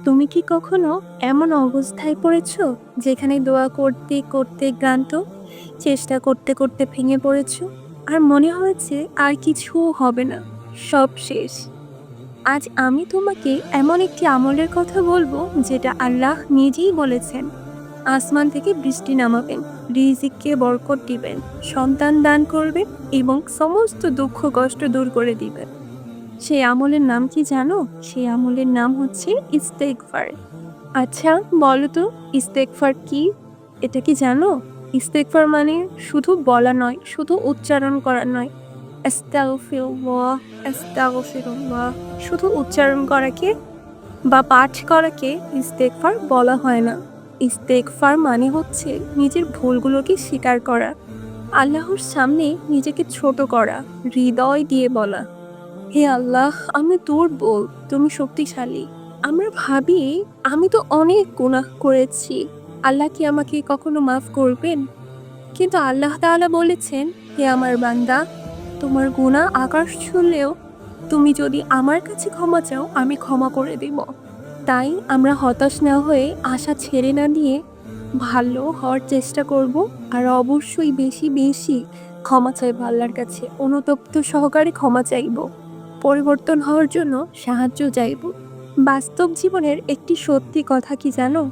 তুমি কি কখনো এমন অবস্থায় পড়েছো যেখানে দোয়া করতে করতে ক্লান্ত, চেষ্টা করতে করতে ভেঙে পড়েছো, আর মনে হয়েছে আর কিছু হবে না, সব শেষ? আজ আমি তোমাকে এমন একটি আমলের কথা বলবো যেটা আল্লাহ নিজেই বলেছেন। আসমান থেকে বৃষ্টি নামাবেন, রিজিককে বরকত দিবেন, সন্তান দান করবেন এবং সমস্ত দুঃখ কষ্ট দূর করে দিবেন। সেই আমলের নাম কি জানো? সেই আমলের নাম হচ্ছে ইস্তেগফার। আচ্ছা, বলো তো, ইস্তেগফার কি? এটা কি জানো? ইস্তেগফার মানে শুধু বলা নয়, শুধু উচ্চারণ করা নয়। আস্তাগফিরুল্লাহ, আস্তাগফিরুল্লাহ শুধু উচ্চারণ করাকে বা পাঠ করাকে ইস্তেগফার বলা হয় না। ইস্তেগফার মানে হচ্ছে নিজের ভুলগুলোকে স্বীকার করা, আল্লাহর সামনে নিজেকে ছোট করা, হৃদয় দিয়ে বলা, হে আল্লাহ, আমি দুর্বল, তুমি শক্তিশালী। আমরা ভাবি আমি তো অনেক গুনাহ করেছি, আল্লাহ কি আমাকে কখনো মাফ করবেন? কিন্তু আল্লাহ তাআলা বলেছেন, হে আমার বান্দা, তোমার গুনাহ আকাশ ছুঁলেও তুমি যদি আমার কাছে ক্ষমা চাও আমি ক্ষমা করে দেব। তাই আমরা হতাশ না হয়ে, আশা ছেড়ে না দিয়ে ভালো হওয়ার চেষ্টা করব, আর অবশ্যই বেশি বেশি ক্ষমা চাইব আল্লাহর কাছে, অনুতপ্ত সহকারে ক্ষমা চাইব, পরিবর্তন হওয়ার জন্য সাহায্য চাইব। বাস্তব জীবনের একটি সত্যি কথা কি জানো?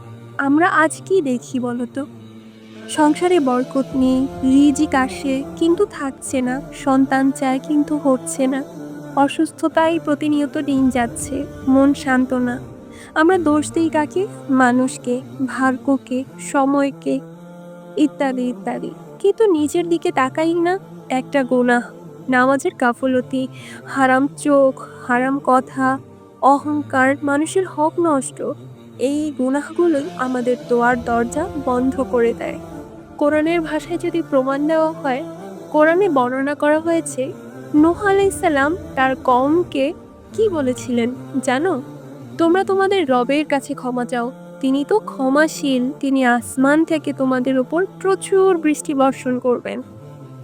আমরা আজ কি দেখি বলো তো? সংসারে বরকত নেই, রিজিক আসে কিন্তু থাকছে না, সন্তান চায় কিন্তু হচ্ছে না, অসুস্থতায় প্রতিনিয়ত দিন যাচ্ছে, মন শান্ত না। আমরা দোষ দিই কাকে? মানুষকে, ভাগ্যকে, সময়কে, ইত্যাদি ইত্যাদি। কিন্তু নিজের দিকে তাকাই না। একটা গুনাহ, নামাজের গাফলতি, হারাম চোখ, হারাম কথা, অহংকার, মানুষের হক নষ্ট, এই গুনাহগুলোই আমাদের দোয়ার দরজা বন্ধ করে দেয়। কোরআনের ভাষায় যদি প্রমাণ দেওয়া হয়, কোরআনে বর্ণনা করা হয়েছে নূহ আলাইহিস সালাম তার কওমকে কি বলেছিলেন জানো? তোমরা তোমাদের রবের কাছে ক্ষমা চাও, তিনি তো ক্ষমাশীল, তিনি আসমান থেকে তোমাদের উপর প্রচুর বৃষ্টি বর্ষণ করবেন,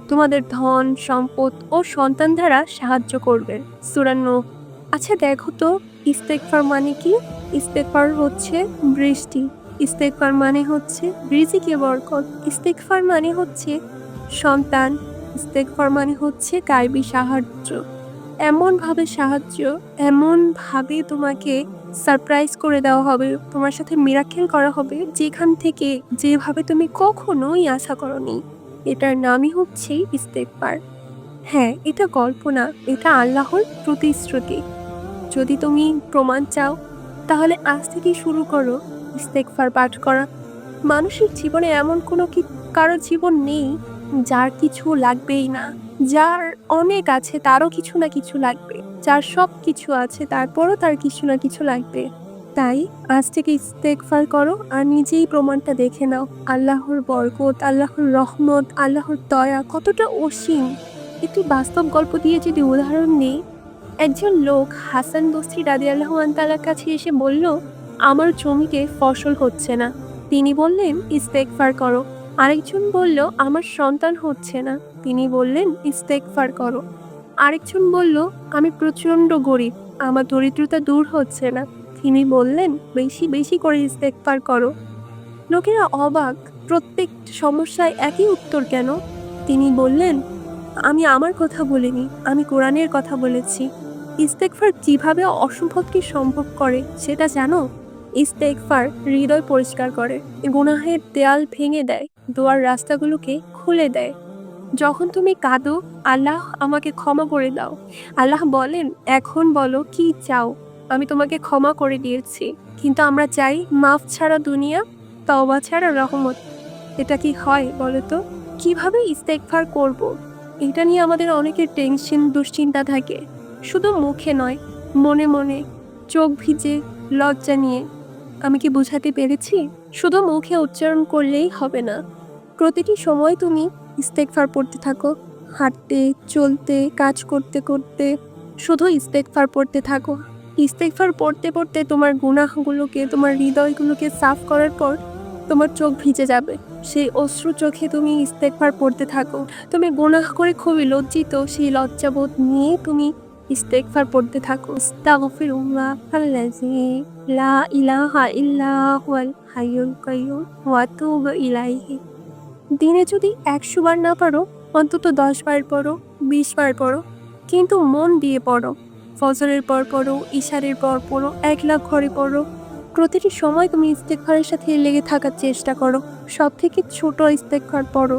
তোমাদের ধন সম্পদ ও সন্তান দ্বারা সাহায্য করবেন। সূরা নূহ। আচ্ছা দেখো তো, ইস্তেগফার মানে কি? ইস্তেগফার হচ্ছে বৃষ্টি, ইস্তেগফার মানে হচ্ছে রিজিকে বরকত, ইস্তেগফার মানে হচ্ছে সন্তান, ইস্তেগফার মানে হচ্ছে গায়বী সাহায্য। এমনভাবে সাহায্য, এমনভাবে তোমাকে সারপ্রাইজ করে দেওয়া হবে, তোমার সাথে মিরাকেল করা হবে যেখান থেকে, যেভাবে তুমি কখনোই আশা করনি। এটার নামই হচ্ছে ইস্তেগফার। হ্যাঁ, এটা গল্প না, এটা আল্লাহর প্রতিশ্রুতি। যদি তুমি প্রমাণ চাও, তাহলে আজ থেকেই শুরু করো ইস্তেগফার পাঠ করা। মানুষের জীবনে এমন কারো জীবন নেই যার কিছু লাগবেই না। যার অনেক আছে তারও কিছু না কিছু লাগবে, যার সব কিছু আছে তারপরও তার কিছু না কিছু লাগবে। তাই আজ থেকে ইস্তেগফার করো আর নিজেই প্রমাণটা দেখে নাও। আল্লাহর বরকত, আল্লাহর রহমত, আল্লাহর দয়া কতটা অসীম। একটি বাস্তব গল্প দিয়ে যদি উদাহরণ নেই, একজন লোক হাসান বসরি রাদিয়াল্লাহু আনহু তাআলার কাছে এসে বলল, আমার জমিতে ফসল হচ্ছে না। তিনি বললেন, ইস্তেগফার করো। আরেকজন বলল, আমার সন্তান হচ্ছে না। তিনি বললেন, ইস্তেগফার করো। আরেকজন বলল, আমি প্রচণ্ড গরিব, আমার দরিদ্রতা দূর হচ্ছে না। তিনি বললেন, বেশি বেশি করে ইস্তেগফার করো। লোকেরা অবাক, প্রত্যেক সমস্যায় একই উত্তর কেন? তিনি বললেন, আমি আমার কথা বলিনি, আমি কোরআনের কথা বলেছি। ইস্তেগফার কিভাবে অসম্ভবকে সম্ভব করে সেটা জানো? ইস্তেগফার হৃদয় পরিষ্কার করে, গুনাহের দেয়াল ভেঙে দেয়, দোয়ার রাস্তাগুলোকে খুলে দেয়। যখন তুমি কাঁদো, আল্লাহ আমাকে ক্ষমা করে দাও, আল্লাহ বলেন, এখন বলো কি চাও, আমি তোমাকে ক্ষমা করে দিয়েছি। কিন্তু আমরা চাই মাফ ছাড়া দুনিয়া, তওবা ছাড়া রহমত। এটা কি হয় বলো তো? কিভাবে ইস্তেগফার করব? এটা নিয়ে আমাদের অনেকের টেনশন, দুশ্চিন্তা থাকে, শুধু মুখে নয়, মনে মনে, চোখ ভিজে, লজ্জা নিয়ে। আমি কি বোঝাতে পেরেছি? শুধু মুখে উচ্চারণ করলেই হবে না, প্রতিটি সময় তুমি ইস্তেগফার পড়তে থাকো। হাঁটতে, চলতে, কাজ করতে করতে শুধু ইস্তেগফার পড়তে থাকো। ইস্তেগফার পড়তে পড়তে তোমার গুনাহগুলোকে, তোমার হৃদয়গুলোকে সাফ করার পর তোমার চোখ ভিজে যাবে। সেই অশ্রু চোখে তুমি ইস্তেগফার পড়তে থাকো। তুমি গুনাহ করে খুবই লজ্জিত, সেই লজ্জাবোধ নিয়ে তুমি ইস্তেগফার পড়তে থাকো। আস্তাগফিরুল্লাহ আল্লাযী লা ইলাহা ইল্লা হুয়াল হাইয়ুল কাইয়্যুম ওয়া আতুবু ইলাইহি। দিনে যদি ১০০ বার না পারো, অন্তত ১০ বার পড়ো, ২০ বার পড়ো, কিন্তু মন দিয়ে পড়ো। ফজরের পর পড়ো, ইশারের পর পড়ো, একলা ঘরে পড়ো। প্রতিটি সময় তুমি ইস্তেগফারের সাথে লেগে থাকার চেষ্টা করো। সবথেকে ছোট ইস্তেগফার পড়ো।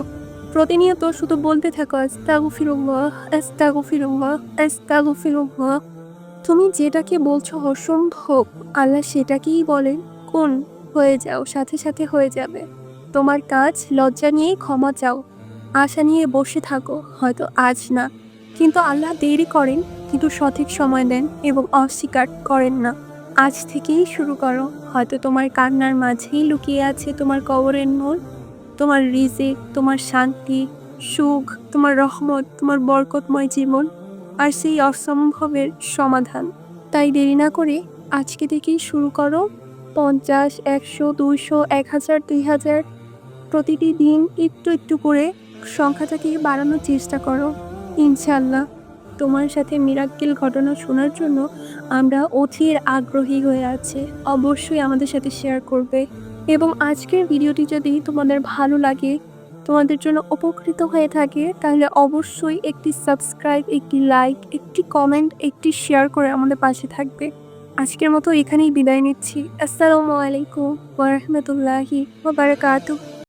প্রতিনিয়ত শুধু বলতে থাকো আস্তাগফিরুল্লাহ, আস্তাগফিরুল্লাহ, আস্তাগফিরুল্লাহ। তুমি যেটাকে বলছো অসম্ভব, আল্লাহ সেটাকেই বলেন কোন হয়ে যাও, সাথে সাথে হয়ে যাবে। তোমার কাজ লজ্জা নিয়ে ক্ষমা চাও, আশা নিয়ে বসে থাকো, হয়তো আজ না, কিন্তু আল্লাহ দেরি করেন, কিন্তু সঠিক সময় দেন এবং অস্বীকার করেন না। আজ থেকেই শুরু করো, হয়তো তোমার কান্নার মাঝেই লুকিয়ে আছে তোমার কবরের নূর, তোমার রিজিক, তোমার শান্তি, সুখ, তোমার রহমত, তোমার বরকতময় জীবন আর সেই অসম্ভবের সমাধান। তাই দেরি না করে আজকে থেকেই শুরু করো। ৫০, ১০০, ২০০, ১০০০, ২০০০ প্রতিটি দিন একটু একটু করে সংখ্যাটাকে বাড়ানোর চেষ্টা করো। ইনশাআল্লাহ তোমার সাথে মিরাক্কেল ঘটনা শোনার জন্য আমরা অধীর আগ্রহী হয়ে আছি। অবশ্যই আমাদের সাথে শেয়ার করবে এবং আজকের ভিডিওটি যদি তোমাদের ভালো লাগে, তোমাদের জন্য উপকৃত হয়ে থাকে, তাহলে অবশ্যই একটি সাবস্ক্রাইব, একটি লাইক, একটি কমেন্ট, একটি শেয়ার করে আমাদের পাশে থাকবে। আজকের মতো এখানেই বিদায় নিচ্ছি। আসসালামু আলাইকুম ওয়া রাহমাতুল্লাহি ওয়া বারাকাতুহু।